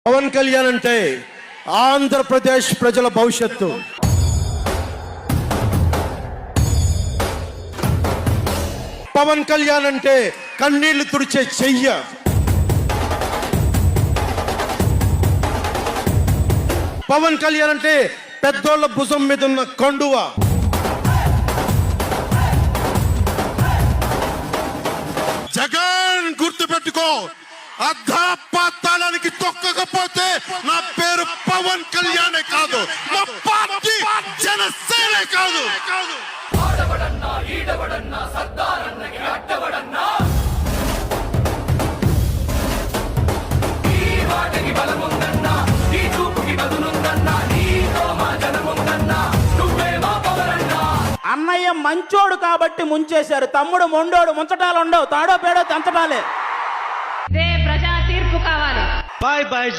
పవన్ కళ్యాణ్ అంటే ఆంధ్రప్రదేశ్ ప్రజల భవిష్యత్తు. పవన్ కళ్యాణ్ అంటే కన్నీళ్లు తుడిచే చెయ్య. పవన్ కళ్యాణ్ అంటే పెద్దోళ్ల భుజం మీద ఉన్న కండువ. జగన్ గుర్తుపెట్టుకో, అర్ధపాతాళానికి తొక్కకపోతే నా పేరు పవన్ కళ్యాణే కాదు, నా పార్టీ జనసేనే కాదు. అన్నయ్య మంచోడు కాబట్టి ముంచేశారు, తమ్ముడు మొండోడు, ముంచటాలు ఉండవు, తాడో పేడో తెంచటాలే. ప్రజా తీర్పు కావాలి. Bye bye.